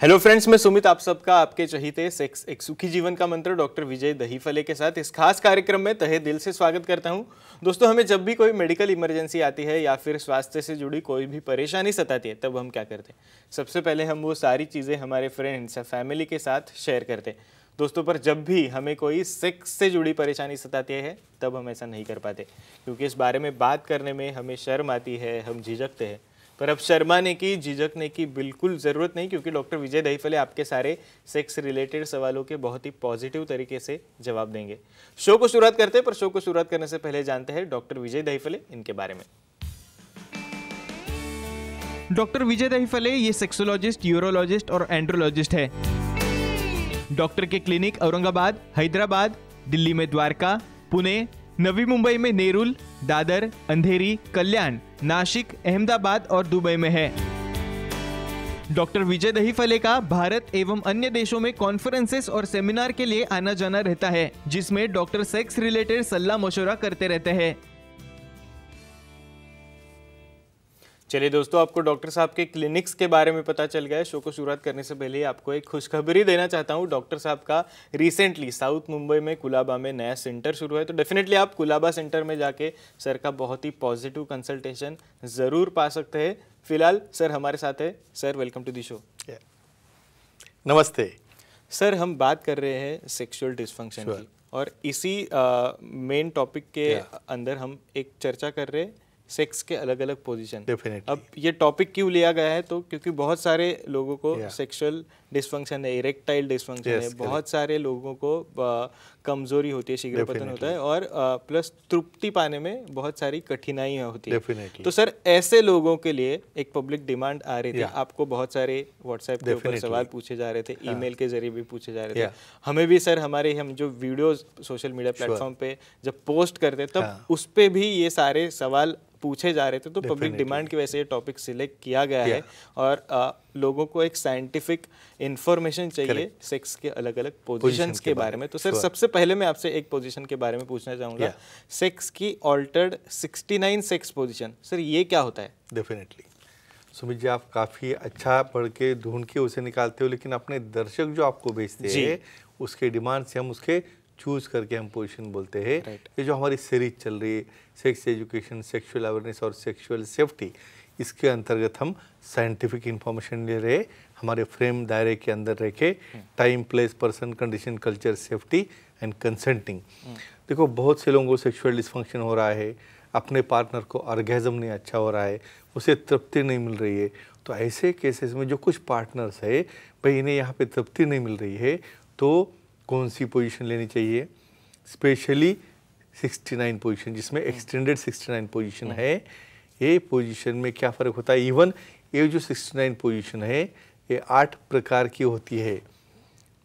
Hello friends, मैं सुमित आप सबका आपके चहीते सेक्स एक सुखी जीवन का मंत्र डॉक्टर विजय दहीफले के साथ इस खास कार्यक्रम में तहे दिल से स्वागत करता हूं। दोस्तों, हमें जब भी कोई मेडिकल इमरजेंसी आती है या फिर स्वास्थ्य से जुड़ी कोई भी परेशानी सताती है, तब हम क्या करते हैं? सबसे पहले हम वो सारी चीज़ें हमारे फ्रेंड्स या फैमिली के साथ शेयर करते हैं। दोस्तों, पर जब भी हमें कोई सेक्स से जुड़ी परेशानी सताती है, तब हम ऐसा नहीं कर पाते, क्योंकि इस बारे में बात करने में हमें शर्म आती है, हम झिझकते हैं। पर अब शर्माने की, झिझकने की बिल्कुल ज़रूरत नहीं, क्योंकि डॉक्टर विजय दहीफले आपके सारे सेक्स रिलेटेड सवालों के बहुत ही पॉजिटिव तरीके से जवाब देंगे। शो को शुरुआत करते हैं, पर शो को शुरुआत करने से पहले जानते हैं डॉक्टर विजय दहीफले इनके बारे में। डॉक्टर विजय दहीफले ये सेक्सोलॉजिस्ट, यूरोलॉजिस्ट और एंड्रोलॉजिस्ट है। डॉक्टर के क्लिनिक औरंगाबाद, हैदराबाद, दिल्ली में द्वारका, पुणे, नवी मुंबई में नेरुल, दादर, अंधेरी, कल्याण, नासिक, अहमदाबाद और दुबई में है। डॉक्टर विजय दहीफले का भारत एवं अन्य देशों में कॉन्फ्रेंसेस और सेमिनार के लिए आना जाना रहता है, जिसमें डॉक्टर सेक्स रिलेटेड सलाह मशवरा करते रहते हैं। चलिए दोस्तों, आपको डॉक्टर साहब के क्लिनिक्स के बारे में पता चल गया है। शो को शुरुआत करने से पहले आपको एक खुशखबरी देना चाहता हूँ। डॉक्टर साहब का रिसेंटली साउथ मुंबई में कुलाबा में नया सेंटर शुरू है, तो डेफिनेटली आप कुलाबा सेंटर में जाके सर का बहुत ही पॉजिटिव कंसल्टेशन ज़रूर पा सकते हैं। फिलहाल सर हमारे साथ है। Sir, welcome to the show. नमस्ते सर, हम बात कर रहे हैं सेक्सुअल डिसफंक्शन की, और इसी मेन टॉपिक के अंदर हम एक चर्चा कर रहे हैं सेक्स के अलग अलग पोजीशन। अब ये टॉपिक क्यों लिया गया है? तो क्योंकि बहुत सारे लोगों को सेक्सुअल डिसफंक्शन है, इरेक्टाइल डिसफंक्शन है, बहुत सारे लोगों को कमजोरी होती है, शीघ्रपतन होता है, और प्लस तृप्ति पाने में बहुत सारी कठिनाइयाँ होती है। तो सर, ऐसे लोगों के लिए एक पब्लिक डिमांड आ रही थी। आपको बहुत सारे व्हाट्सएप के ऊपर सवाल पूछे जा रहे थे, ईमेल के जरिए भी पूछे जा रहे थे, हमें भी सर हम जो वीडियोज सोशल मीडिया प्लेटफॉर्म पे जब पोस्ट करते तब उस पर भी ये सारे सवाल पूछे जा रहे थे। तो पब्लिक डिमांड की वजह से ये टॉपिक सिलेक्ट किया गया है, और लोगों को एक साइंटिफिक इंफॉर्मेशन चाहिए सेक्स के अलग अलग पोजीशंस के बारे में। तो सर, सबसे पहले मैं आपसे एक पोजीशन के बारे में पूछना चाहूँगा, सेक्स की ऑल्टर्ड 69 सेक्स पोजीशन। सर, ये क्या होता है? डेफिनेटली सुमित जी, आप काफ़ी अच्छा पढ़ के ढूंढ के उसे निकालते हो, लेकिन अपने दर्शक जो आपको भेजते हैं उसके डिमांड से हम उसके चूज करके हम पोजीशन बोलते हैं। ये जो हमारी सीरीज चल रही है, सेक्स एजुकेशन, सेक्सुअल अवेयरनेस और सेक्सुअल सेफ्टी, इसके अंतर्गत हम साइंटिफिक इंफॉर्मेशन ले रहे, हमारे फ्रेम दायरे के अंदर रह के time, place, person, condition, culture, safety and consenting. देखो, बहुत से लोगों को सेक्सुअल डिसफंक्शन हो रहा है, अपने पार्टनर को ऑर्गेज़म नहीं अच्छा हो रहा है, उसे तृप्ति नहीं मिल रही है। तो ऐसे केसेस में जो कुछ पार्टनर्स है, भाई इन्हें यहाँ पे तृप्ति नहीं मिल रही है, तो कौन सी पोजीशन लेनी चाहिए? स्पेशली 69 पोजीशन, जिसमें एक्सटेंडेड 69 पोजीशन है। ये पोजीशन में क्या फ़र्क होता है? इवन ये जो 69 पोजीशन है ये 8 प्रकार की होती है,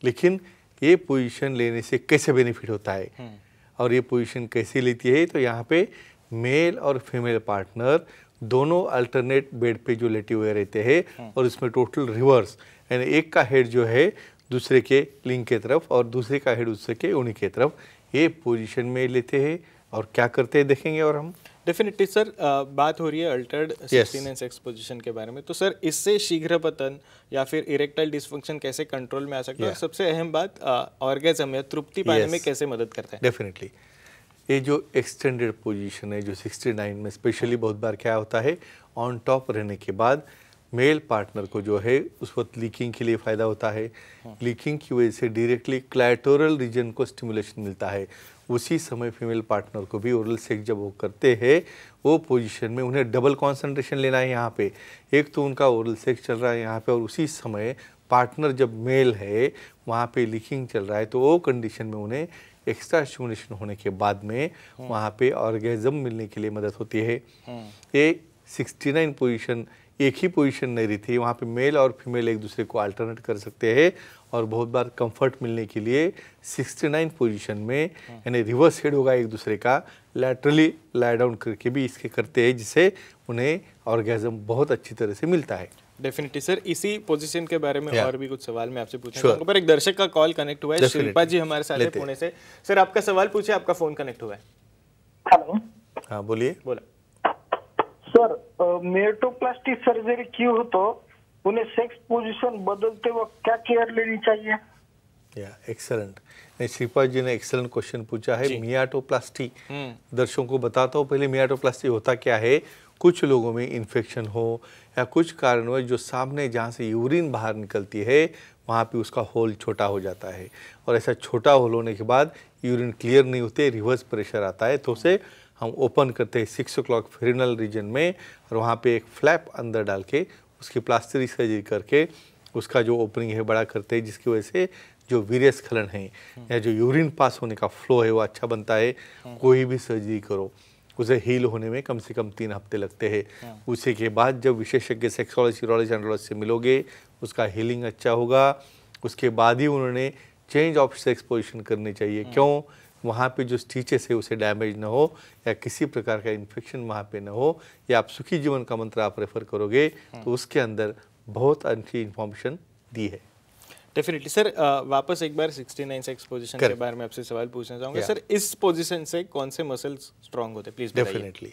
लेकिन ये पोजीशन लेने से कैसे बेनिफिट होता है और ये पोजीशन कैसे लेती है? तो यहाँ पे मेल और फीमेल पार्टनर दोनों अल्टरनेट बेड पे जो लेटे हुए रहते हैं, और इसमें टोटल रिवर्स, यानी एक का हेड जो है दूसरे के लिंग के तरफ और दूसरे का हेड दूसरे के उन्हीं के तरफ, ये पोजीशन में लेते हैं। और क्या करते हैं देखेंगे। और हम डेफिनेटली सर, बात हो रही है अल्टर्ड 69 सेक्स पोजीशन के बारे में। तो सर, इससे शीघ्रपतन या फिर इरेक्टाइल डिसफंक्शन कैसे कंट्रोल में आ सकता है? और सबसे अहम बात, ऑर्गेज़म या तृप्ति पाने में कैसे मदद करता है? डेफिनेटली ये जो एक्सटेंडेड पोजीशन है, जो 69 में स्पेशली बहुत बार क्या होता है, ऑन टॉप रहने के बाद मेल पार्टनर को जो है उस वक्त लीकिंग के लिए फ़ायदा होता है। लीकिंग की वजह से डायरेक्टली क्लैटोरल रीजन को स्टिमुलेशन मिलता है। उसी समय फीमेल पार्टनर को भी ओरल सेक्स जब वो करते हैं, वो पोजीशन में उन्हें डबल कंसंट्रेशन लेना है। यहाँ पे एक तो उनका ओरल सेक्स चल रहा है यहाँ पे, और उसी समय पार्टनर जब मेल है वहाँ पे लीकिंग चल रहा है, तो वो कंडीशन में उन्हें एक्स्ट्रा स्टिमुलेशन होने के बाद में वहाँ पे ऑर्गेज़म मिलने के लिए मदद होती है। ये 69 पोजीशन एक ही पोजीशन नहीं रहती, वहाँ पे मेल और फीमेल एक दूसरे को अल्टरनेट कर सकते हैं, और बहुत बार कंफर्ट मिलने के लिए 69 पोजीशन में, यानी रिवर्स हेड होगा एक दूसरे का, लैटरली लाई डाउन करके भी इसके करते हैं, जिससे उन्हें ऑर्गेज़म बहुत अच्छी तरह से मिलता है। डेफिनेटली सर, इसी पोजीशन के बारे में और भी कुछ सवाल मैं आपसे पूछना चाहूँगा। पर एक दर्शक का कॉल कनेक्ट हुआ है, शिल्पा जी हमारे साथ है पुणे से। सर, आपका सवाल पूछे, आपका फोन कनेक्ट हुआ है। हेलो, हाँ बोलिए। बोला सर, मेटोप्लास्टी सर्जरी की हो तो उन्हें सेक्स पोजीशन बदलते वक्त क्या केयर लेनी चाहिए? या एक्सेलेंट, श्रीपाद जी ने एक्सेलेंट क्वेश्चन पूछा है। मियाटोप्लास्टी, दर्शकों को बताता हूँ पहले मियाटोप्लास्टी होता क्या है। कुछ लोगों में इन्फेक्शन हो या कुछ कारणवश जो सामने जहाँ से यूरिन बाहर निकलती है वहाँ पे उसका होल छोटा हो जाता है, और ऐसा छोटा होल होने के बाद यूरिन क्लियर नहीं होते, रिवर्स प्रेशर आता है, तो उसे हम ओपन करते हैं 6 o'clock फेरिनल रीजन में, और वहाँ पे एक फ्लैप अंदर डाल के उसकी प्लास्टिक सर्जरी करके उसका जो ओपनिंग है बड़ा करते हैं, जिसकी वजह से जो वीरियस स्खलन है या जो यूरिन पास होने का फ्लो है वो अच्छा बनता है। कोई भी सर्जरी करो उसे हील होने में कम से कम 3 हफ्ते लगते हैं। उसी के बाद जब विशेषज्ञ सेक्सोलॉजी, यूरोलॉजी, एंड्रोलॉजी से मिलोगे उसका हीलिंग अच्छा होगा। उसके बाद ही उन्होंने चेंज ऑफ सेक्स पोजीशन करनी चाहिए। क्यों? वहाँ पे जो स्टिचेस है उसे डैमेज ना हो या किसी प्रकार का इन्फेक्शन वहाँ पे ना हो, या आप सुखी जीवन का मंत्र आप रेफर करोगे तो उसके अंदर बहुत अच्छी इन्फॉर्मेशन दी है। डेफिनेटली सर, वापस एक बार 69 सेक्स पोजीशन के बारे में आपसे सवाल पूछना चाहूँगा। सर, इस पोजीशन से कौन से मसल्स स्ट्रांग होते हैं, प्लीज बताइए। डेफिनेटली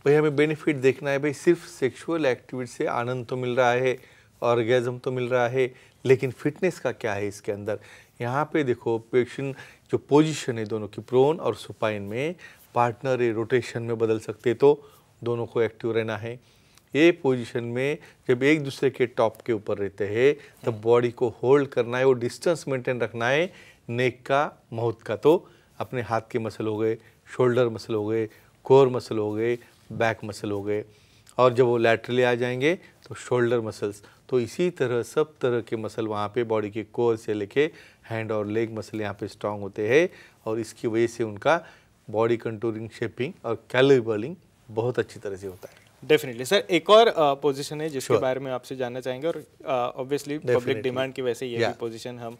भाई, हमें बेनिफिट देखना है भाई। सिर्फ सेक्सुअल एक्टिविटी से आनंद तो मिल रहा है, ऑर्गेजम तो मिल रहा है, लेकिन फिटनेस का क्या है इसके अंदर। यहाँ पे देखो पेशेंट जो पोजीशन है दोनों की, प्रोन और सुपाइन में, पार्टनर रोटेशन में बदल सकते, तो दोनों को एक्टिव रहना है। ये पोजीशन में जब एक दूसरे के टॉप के ऊपर रहते हैं तब बॉडी को होल्ड करना है, वो डिस्टेंस मेंटेन रखना है नेक का, माउथ का। तो अपने हाथ के मसल हो गए, शोल्डर मसल हो गए, कोर मसल हो गए, बैक मसल हो गए, और जब वो लैटरली आ जाएंगे तो शोल्डर मसल्स। तो इसी तरह सब तरह के मसल वहाँ पे बॉडी के कोर से लेके हैंड और लेग मसल यहाँ पे स्ट्रांग होते हैं, और इसकी वजह से उनका बॉडी कंटूरिंग, शेपिंग और कैलोरी बर्निंग बहुत अच्छी तरह से होता है। डेफिनेटली सर, एक और पोजीशन है जिसके बारे में आपसे जानना चाहेंगे, और ऑब्वियसली पब्लिक डिमांड की वजह से ये भी पोजीशन हम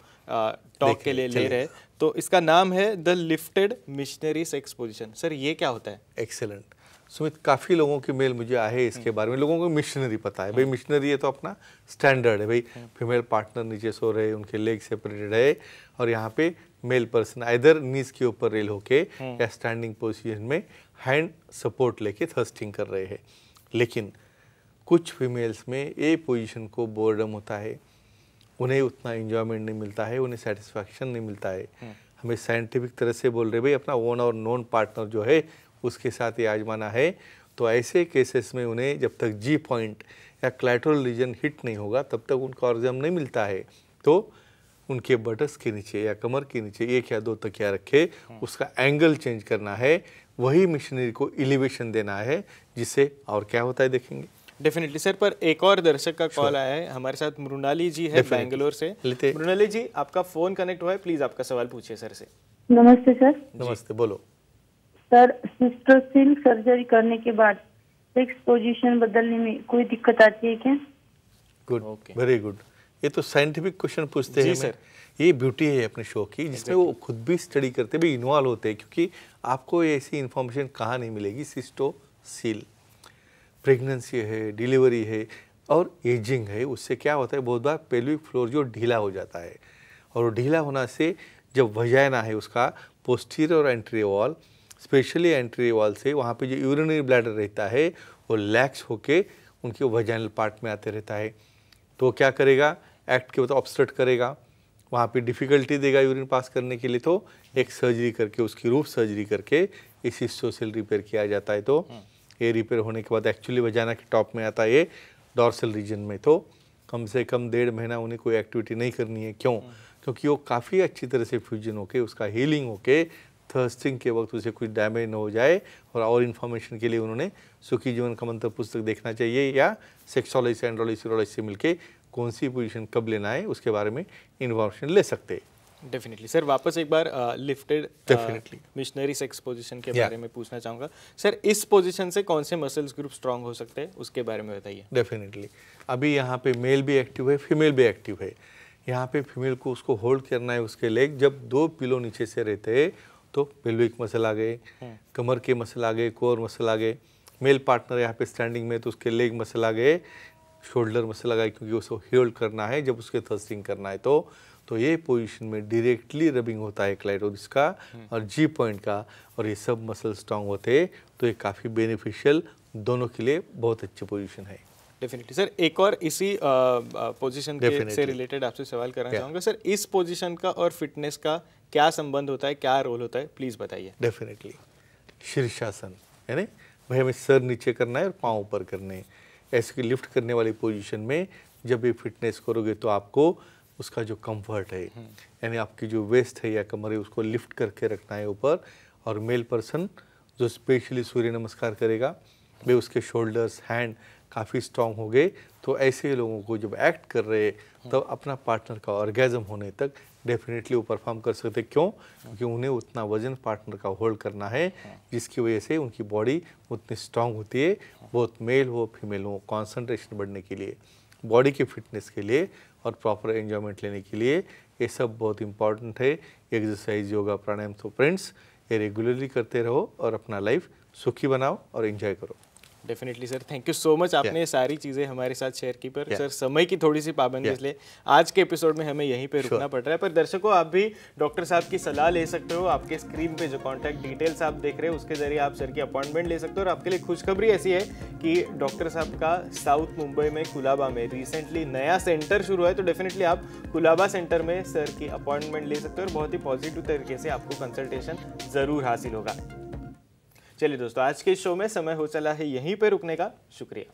टॉक के लिए ले रहे हैं। तो इसका नाम है the lifted missionary sex position. Sir, ये क्या होता है? एक्सेलेंट सुमित, काफ़ी लोगों के मेल मुझे आए हैं इसके बारे में। लोगों को मिशनरी पता है भाई, मिशनरी है तो अपना स्टैंडर्ड है भाई। फीमेल पार्टनर नीचे सो रहे, उनके लेग सेपरेटेड है, और यहाँ पे मेल पर्सन इधर नीज के ऊपर रेल होके या स्टैंडिंग पोजीशन में हैंड सपोर्ट लेके थर्स्टिंग कर रहे हैं। लेकिन कुछ फीमेल्स में ये पोजीशन को बोर्डम होता है, उन्हें उतना एंजॉयमेंट नहीं मिलता है, उन्हें सेटिस्फैक्शन नहीं मिलता है। हमें साइंटिफिक तरह से बोल रहे भाई अपना ओन और नॉन पार्टनर जो है उसके साथ ये आजमाना है। तो ऐसे केसेस में उन्हें जब तक जी पॉइंट या क्लैटरल रीजन हिट नहीं होगा तब तक उनको ऑर्गेज़म नहीं मिलता है। तो उनके बटस के नीचे या कमर के नीचे 1 या 2 तकिया रखे, उसका एंगल चेंज करना है, वही मिशनरी को एलिवेशन देना है, जिससे और क्या होता है देखेंगे। डेफिनेटली सर, पर एक और दर्शक का कॉल आया है हमारे साथ। मृणाली जी है बैंगलोर से। मृणाली जी, आपका फोन कनेक्ट हुआ है, प्लीज आपका सवाल पूछिए सर से। नमस्ते सर। नमस्ते, बोलो सर। सिस्टोसिल सर्जरी करने के बाद सेक्स पोजीशन बदलने में कोई दिक्कत आती है क्या? Good, very good. ये तो साइंटिफिक क्वेश्चन पूछते हैं सर। ये ब्यूटी है अपने शो की, जिसमें वो खुद भी स्टडी करते भी इन्वॉल्व होते हैं, क्योंकि आपको ऐसी इन्फॉर्मेशन कहाँ नहीं मिलेगी। सिस्टोसिल प्रेगनेंसी है, डिलीवरी है और एजिंग है, उससे क्या होता है बहुत बार पेल्विक फ्लोर जो ढीला हो जाता है, और वो ढीला होना से जब वजाइना है उसका पोस्टीरियर और anterior wall, specially anterior wall से वहाँ पे जो यूरिनरी ब्लैडर रहता है वो लैक्स होके उनके वजाइनल पार्ट में आते रहता है। तो क्या करेगा, एक्ट के बाद ऑब्स्ट्रक्ट करेगा, वहाँ पे डिफ़िकल्टी देगा यूरिन पास करने के लिए। तो एक सर्जरी करके, उसकी रूफ सर्जरी करके इस सिस्टोसिल रिपेयर किया जाता है। तो ये रिपेयर होने के बाद एक्चुअली वजाइना के टॉप में आता है ये डॉर्सल रीजन में। तो कम से कम 1.5 महीना उन्हें कोई एक्टिविटी नहीं करनी है। क्यों? क्योंकि वो काफ़ी अच्छी तरह से फ्यूजन होके, उसका हीलिंग होके, थर्स्टिंग के वक्त उसे कुछ डैमेज ना हो जाए। और इन्फॉर्मेशन के लिए उन्होंने सुखी जीवन का मंत्र पुस्तक देखना चाहिए, या सेक्सोलॉजी, एंड्रोलॉजी, यूरोलॉजी से मिलके कौन सी पोजीशन कब लेना है उसके बारे में इन्फॉर्मेशन ले सकते हैं। डेफिनेटली सर, वापस एक बार लिफ्टेड मिशनरी सेक्स पोजीशन के बारे में पूछना चाहूँगा। सर, इस पोजीशन से कौन से मसल्स ग्रुप स्ट्रांग हो सकते हैं उसके बारे में बताइए। डेफिनेटली अभी यहाँ पे मेल भी एक्टिव है, फीमेल भी एक्टिव है। यहाँ पे फीमेल को उसको होल्ड करना है, उसके लेग जब 2 पिलो नीचे से रहते हैं तो पेल्विक मसल आ गए, कमर के मसल आ गए, कोर मसल आ गए। मेल पार्टनर यहाँ पे स्टैंडिंग में तो उसके लेग मसल आ गए, शोल्डर मसल लगा, क्योंकि उसको होल्ड करना है जब उसके थर्स्टिंग करना है। तो ये पोजीशन में डायरेक्टली रबिंग होता है क्लाइटोरिस का और जी पॉइंट का, और ये सब मसल स्ट्रांग होते हैं। तो ये काफ़ी बेनिफिशियल दोनों के लिए बहुत अच्छी पोजीशन है। डेफिनेटली सर, एक और इसी पोजीशन के से रिलेटेड आपसे सवाल करना चाहूँगा सर, इस पोजीशन का और फिटनेस का क्या संबंध होता है, क्या रोल होता है, प्लीज़ बताइए। डेफिनेटली शीर्षासन, है ना भाई, हमें सर नीचे करना है और पाँव ऊपर करने हैं। ऐसे की लिफ्ट करने वाली पोजीशन में जब ये फिटनेस करोगे तो आपको उसका जो कंफर्ट है, यानी आपकी जो वेस्ट है या कमर है, उसको लिफ्ट करके रखना है ऊपर। और मेल पर्सन जो स्पेशली सूर्य नमस्कार करेगा, वे उसके शोल्डर्स, हैंड काफ़ी स्ट्रॉन्ग हो गए। तो ऐसे लोगों को जब एक्ट कर रहे तो अपना पार्टनर का ऑर्गेजम होने तक डेफिनेटली वो परफॉर्म कर सकते। क्यों? क्योंकि उन्हें उतना वजन पार्टनर का होल्ड करना है जिसकी वजह से उनकी बॉडी उतनी स्ट्रांग होती है, बहुत मेल हो फीमेल हो, कॉन्सेंट्रेशन बढ़ने के लिए, बॉडी की फिटनेस के लिए और प्रॉपर एंजॉयमेंट लेने के लिए ये सब बहुत इंपॉर्टेंट है। एक्सरसाइज, योगा, प्राणायाम। तो फ्रेंड्स, ये रेगुलरली करते रहो और अपना लाइफ सुखी बनाओ और एंजॉय करो। Definitely sir, thank you so much, आपने ये सारी चीज़ें हमारे साथ शेयर की। पर सर समय की थोड़ी सी पाबंदी इसलिए आज के एपिसोड में हमें यहीं पे रुकना पड़ रहा है। पर दर्शकों, आप भी डॉक्टर साहब की सलाह ले सकते हो। आपके स्क्रीन पे जो कॉन्टैक्ट डिटेल्स आप देख रहे हो उसके जरिए आप सर की अपॉइंटमेंट ले सकते हो। और आपके लिए खुशखबरी ऐसी है कि डॉक्टर साहब का साउथ मुंबई में कुलाबा में रिसेंटली नया सेंटर शुरू है। तो डेफिनेटली आप कुलाबा सेंटर में सर की अपॉइंटमेंट ले सकते हो और बहुत ही पॉजिटिव तरीके से आपको कंसल्टेशन ज़रूर हासिल होगा। चलिए दोस्तों, आज के शो में समय हो चला है यहीं पे रुकने का। शुक्रिया।